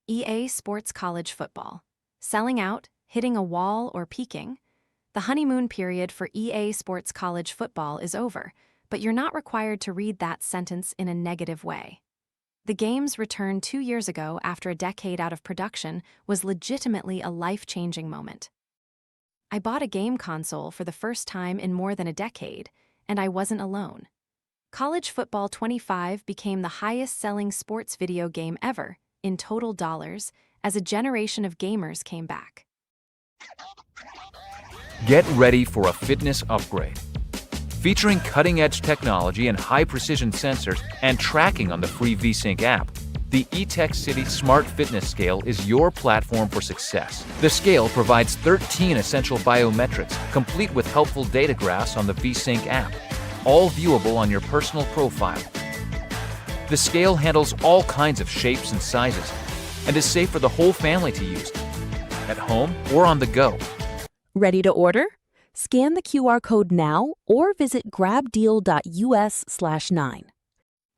EA Sports College Football. Selling out, hitting a wall, or peaking? The honeymoon period for EA Sports College Football is over, but you're not required to read that sentence in a negative way. The game's return 2 years ago after a decade out of production was legitimately a life-changing moment. I bought a game console for the first time in more than a decade, and I wasn't alone. College Football 25 became the highest-selling sports video game ever, in total dollars, as a generation of gamers came back. Get ready for a fitness upgrade. Featuring cutting-edge technology and high-precision sensors and tracking on the free VSync app, the eTech City Smart Fitness Scale is your platform for success. The scale provides 13 essential biometrics, complete with helpful data graphs on the VSync app, all viewable on your personal profile. The scale handles all kinds of shapes and sizes and is safe for the whole family to use, at home or on the go. Ready to order? Scan the QR code now or visit grabdeal.us/9.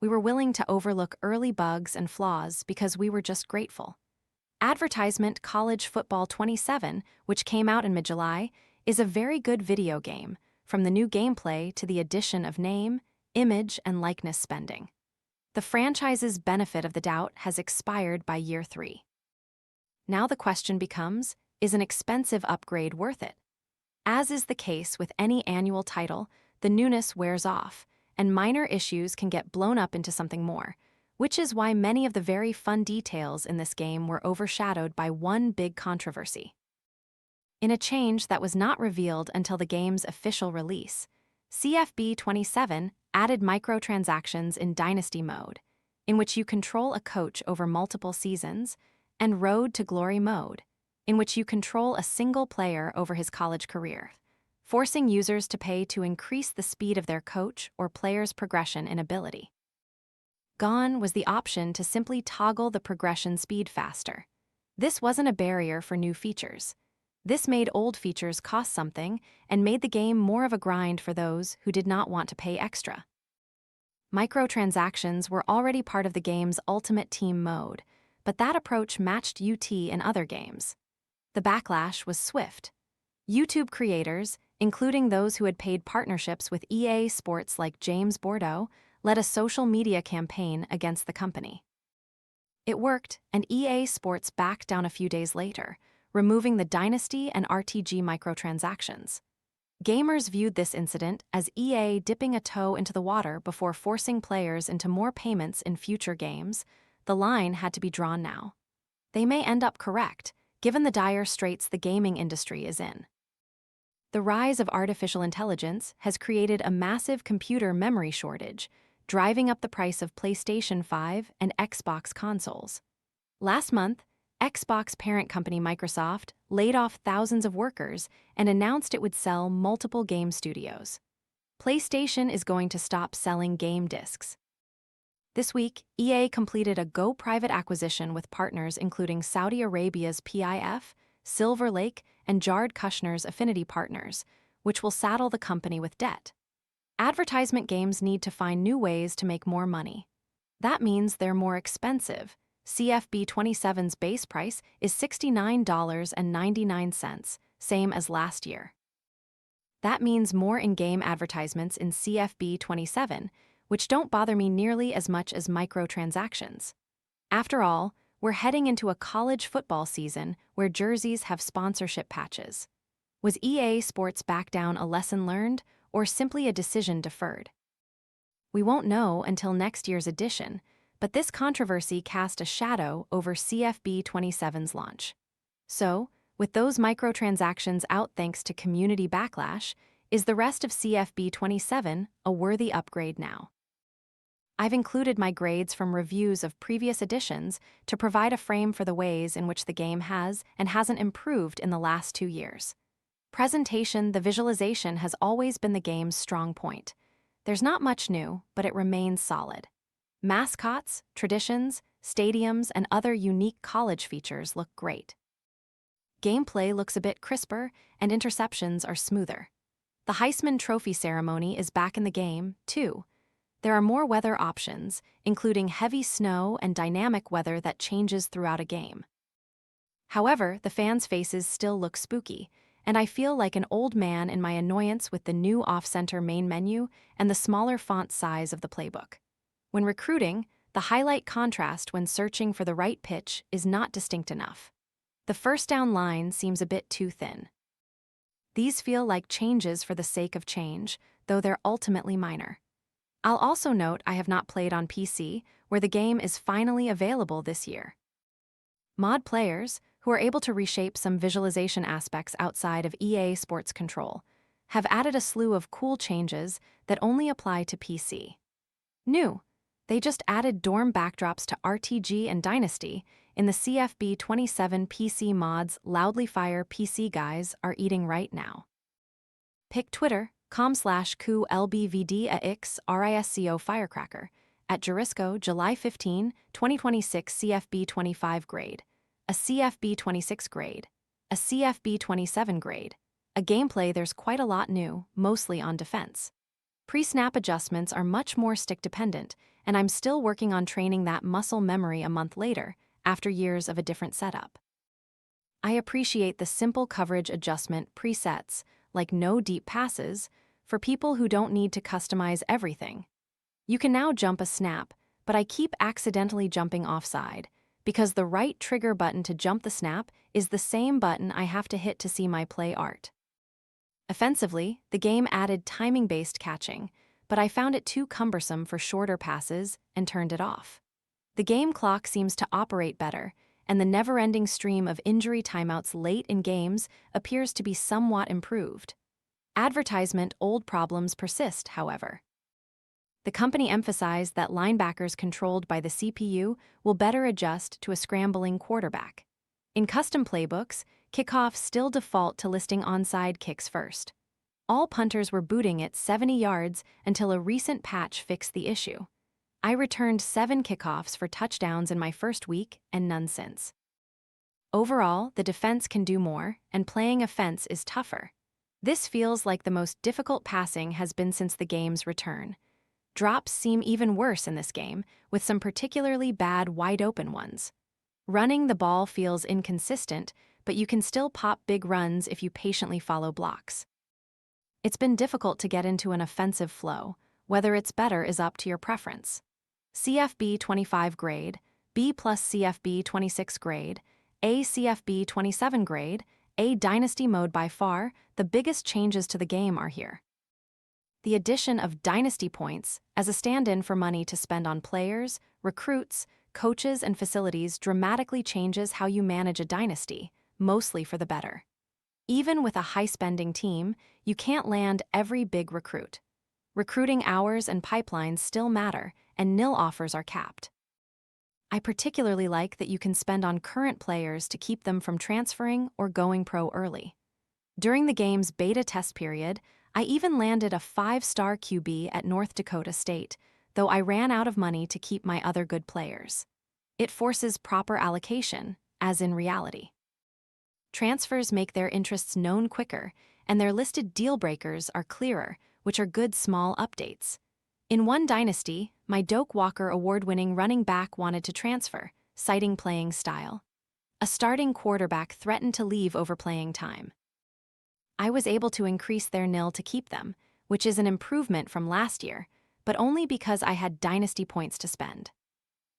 We were willing to overlook early bugs and flaws because we were just grateful. Advertisement College Football 27, which came out in mid-July, is a very good video game, from the new gameplay to the addition of name, image, and likeness spending. The franchise's benefit of the doubt has expired by year 3. Now the question becomes, is an expensive upgrade worth it? As is the case with any annual title, the newness wears off, and minor issues can get blown up into something more, which is why many of the very fun details in this game were overshadowed by one big controversy. In a change that was not revealed until the game's official release, CFB 27 added microtransactions in Dynasty mode, in which you control a coach over multiple seasons, and Road to Glory mode, in which you control a single player over his college career, forcing users to pay to increase the speed of their coach or player's progression in ability. Gone was the option to simply toggle the progression speed faster. This wasn't a barrier for new features. This made old features cost something and made the game more of a grind for those who did not want to pay extra. Microtransactions were already part of the game's Ultimate Team mode, but that approach matched UT in other games. The backlash was swift. YouTube creators, including those who had paid partnerships with EA Sports like James Bordeaux, led a social media campaign against the company. It worked, and EA Sports backed down a few days later, removing the Dynasty and RTG microtransactions. Gamers viewed this incident as EA dipping a toe into the water before forcing players into more payments in future games. The line had to be drawn now. They may end up correct, given the dire straits the gaming industry is in. The rise of artificial intelligence has created a massive computer memory shortage, driving up the price of PlayStation 5 and Xbox consoles. Last month, Xbox parent company Microsoft laid off thousands of workers and announced it would sell multiple game studios. PlayStation is going to stop selling game discs. This week, EA completed a go-private acquisition with partners including Saudi Arabia's PIF, Silver Lake, and Jared Kushner's Affinity Partners, which will saddle the company with debt. Advertisement games need to find new ways to make more money. That means they're more expensive. CFB 27's base price is $69.99, same as last year. That means more in-game advertisements in CFB 27, which don't bother me nearly as much as microtransactions. After all, we're heading into a college football season where jerseys have sponsorship patches. Was EA Sports back down a lesson learned, or simply a decision deferred? We won't know until next year's edition, but this controversy cast a shadow over CFB 27's launch. So, with those microtransactions out thanks to community backlash, is the rest of CFB 27 a worthy upgrade now? I've included my grades from reviews of previous editions to provide a frame for the ways in which the game has and hasn't improved in the last 2 years. Presentation, the visualization has always been the game's strong point. There's not much new, but it remains solid. Mascots, traditions, stadiums, and other unique college features look great. Gameplay looks a bit crisper, and interceptions are smoother. The Heisman Trophy ceremony is back in the game, too. There are more weather options, including heavy snow and dynamic weather that changes throughout a game. However, the fans' faces still look spooky, and I feel like an old man in my annoyance with the new off-center main menu and the smaller font size of the playbook. When recruiting, the highlight contrast when searching for the right pitch is not distinct enough. The first down line seems a bit too thin. These feel like changes for the sake of change, though they're ultimately minor. I'll also note I have not played on PC, where the game is finally available this year. Mod players, who are able to reshape some visualization aspects outside of EA Sports Control, have added a slew of cool changes that only apply to PC. New, they just added dorm backdrops to RTG and Dynasty in the CFB 27 PC mods Loudly Fire PC guys are eating right now. Pick Twitter.com/QLBVDAX-RISCO Firecracker at Jurisco July 15, 2026 CFB 25 grade, a CFB 26 grade, a CFB 27 grade. A gameplay there's quite a lot new, mostly on defense. Pre-snap adjustments are much more stick-dependent, and I'm still working on training that muscle memory a month later, after years of a different setup. I appreciate the simple coverage adjustment presets, like no deep passes, for people who don't need to customize everything. You can now jump a snap, but I keep accidentally jumping offside, because the right trigger button to jump the snap is the same button I have to hit to see my play art. Offensively, the game added timing-based catching, but I found it too cumbersome for shorter passes and turned it off. The game clock seems to operate better, and the never-ending stream of injury timeouts late in games appears to be somewhat improved. Advertisement old problems persist, however. The company emphasized that linebackers controlled by the CPU will better adjust to a scrambling quarterback. In custom playbooks, kickoffs still default to listing onside kicks first. All punters were booting at 70 yards until a recent patch fixed the issue. I returned 7 kickoffs for touchdowns in my first week and none since. Overall, the defense can do more, and playing offense is tougher. This feels like the most difficult passing has been since the game's return. Drops seem even worse in this game, with some particularly bad wide-open ones. Running the ball feels inconsistent, but you can still pop big runs if you patiently follow blocks. It's been difficult to get into an offensive flow. Whether it's better is up to your preference. CFB 25 grade, B plus CFB 26 grade, A CFB 27 grade, A Dynasty mode. By far, the biggest changes to the game are here. The addition of Dynasty points as a stand-in for money to spend on players, recruits, coaches, and facilities dramatically changes how you manage a dynasty, mostly for the better. Even with a high-spending team, you can't land every big recruit. Recruiting hours and pipelines still matter, and nil offers are capped. I particularly like that you can spend on current players to keep them from transferring or going pro early. During the game's beta test period, I even landed a 5-star QB at North Dakota State, though I ran out of money to keep my other good players. It forces proper allocation, as in reality. Transfers make their interests known quicker, and their listed deal breakers are clearer, which are good small updates. In one dynasty, my Doak Walker award-winning running back wanted to transfer, citing playing style. A starting quarterback threatened to leave over playing time. I was able to increase their nil to keep them, which is an improvement from last year, but only because I had dynasty points to spend.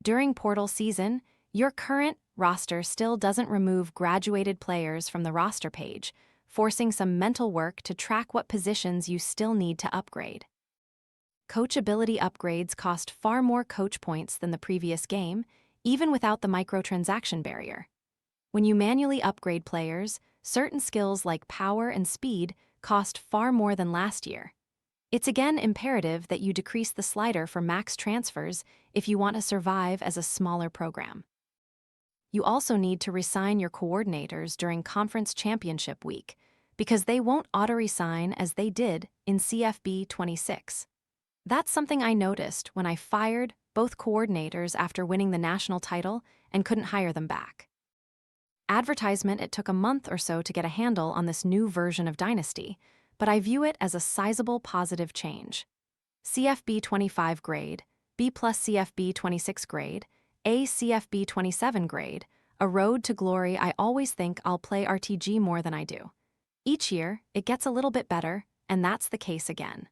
During portal season, your current roster still doesn't remove graduated players from the roster page, forcing some mental work to track what positions you still need to upgrade. Coach ability upgrades cost far more coach points than the previous game, even without the microtransaction barrier. When you manually upgrade players, certain skills like power and speed cost far more than last year. It's again imperative that you decrease the slider for max transfers if you want to survive as a smaller program. You also need to resign your coordinators during Conference Championship Week, because they won't auto-resign as they did in CFB 26. That's something I noticed when I fired both coordinators after winning the national title and couldn't hire them back. Advertisement, it took a month or so to get a handle on this new version of Dynasty, but I view it as a sizable positive change. CFB 25 grade, B plus CFB 26 grade, A CFB 27 grade, a road to glory. I always think I'll play RTG more than I do. Each year, it gets a little bit better, and that's the case again.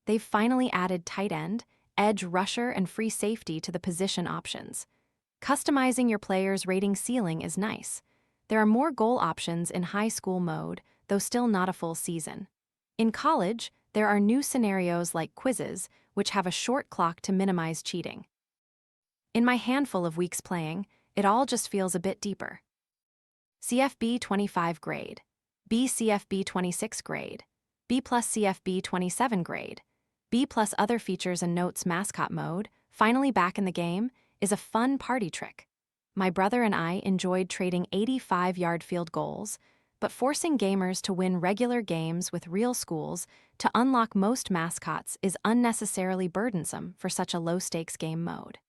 They've finally added tight end, edge rusher, and free safety to the position options. Customizing your player's rating ceiling is nice. There are more goal options in high school mode, though still not a full season. In college, there are new scenarios like quizzes, which have a short clock to minimize cheating. In my handful of weeks playing, it all just feels a bit deeper. CFB 25 grade, B CFB 26 grade, B plus CFB 27 grade, B plus other features and notes. Mascot mode, finally back in the game, is a fun party trick. My brother and I enjoyed trading 85-yard field goals, but forcing gamers to win regular games with real schools to unlock most mascots is unnecessarily burdensome for such a low-stakes game mode.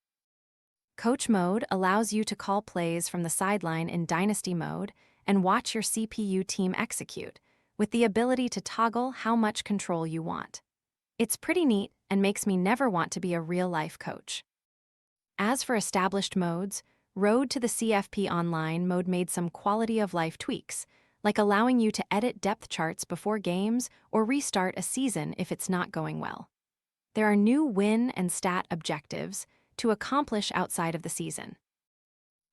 Coach mode allows you to call plays from the sideline in Dynasty mode and watch your CPU team execute, with the ability to toggle how much control you want. It's pretty neat and makes me never want to be a real-life coach. As for established modes, Road to the CFP Online mode made some quality-of-life tweaks, like allowing you to edit depth charts before games or restart a season if it's not going well. There are new win and stat objectives to accomplish outside of the season.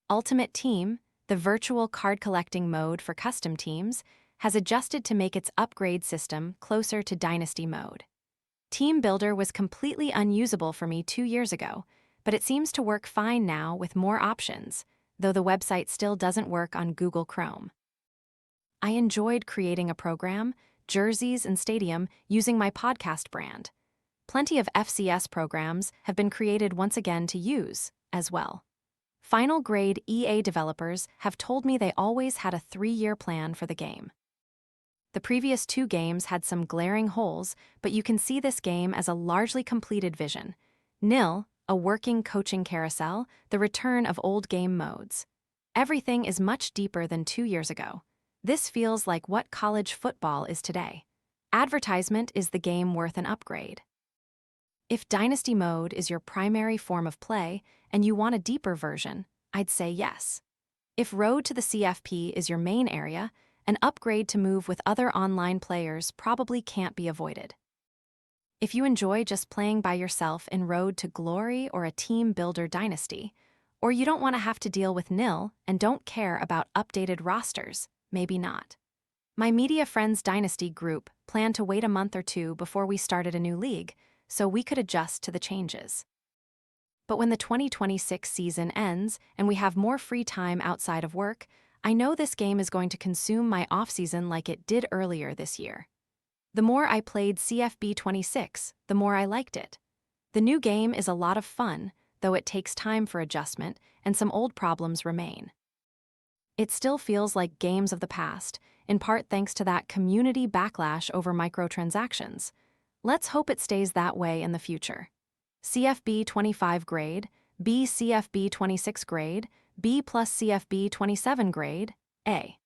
Ultimate Team, the virtual card-collecting mode for custom teams, has adjusted to make its upgrade system closer to Dynasty mode. Team Builder was completely unusable for me 2 years ago, but it seems to work fine now with more options, though the website still doesn't work on Google Chrome. I enjoyed creating a program, jerseys, and stadium using my podcast brand. Plenty of FCS programs have been created once again to use, as well. Final grade EA developers have told me they always had a 3-year plan for the game. The previous 2 games had some glaring holes, but you can see this game as a largely completed vision. Nil, a working coaching carousel, the return of old game modes. Everything is much deeper than 2 years ago. This feels like what college football is today. Advertisement is the game worth an upgrade. If Dynasty mode is your primary form of play and you want a deeper version, I'd say yes. If Road to the CFP is your main area, an upgrade to move with other online players probably can't be avoided. If you enjoy just playing by yourself in Road to Glory or a team builder Dynasty, or you don't want to have to deal with nil and don't care about updated rosters, maybe not. My Media Friends Dynasty group planned to wait a month or 2 before we started a new league, so we could adjust to the changes. But when the 2026 season ends and we have more free time outside of work, I know this game is going to consume my off-season like it did earlier this year. The more I played CFB 26, the more I liked it. The new game is a lot of fun, though it takes time for adjustment and some old problems remain. It still feels like games of the past, in part thanks to that community backlash over microtransactions. Let's hope it stays that way in the future. CFB 25 grade, B CFB 26 grade, B plus CFB 27 grade, A.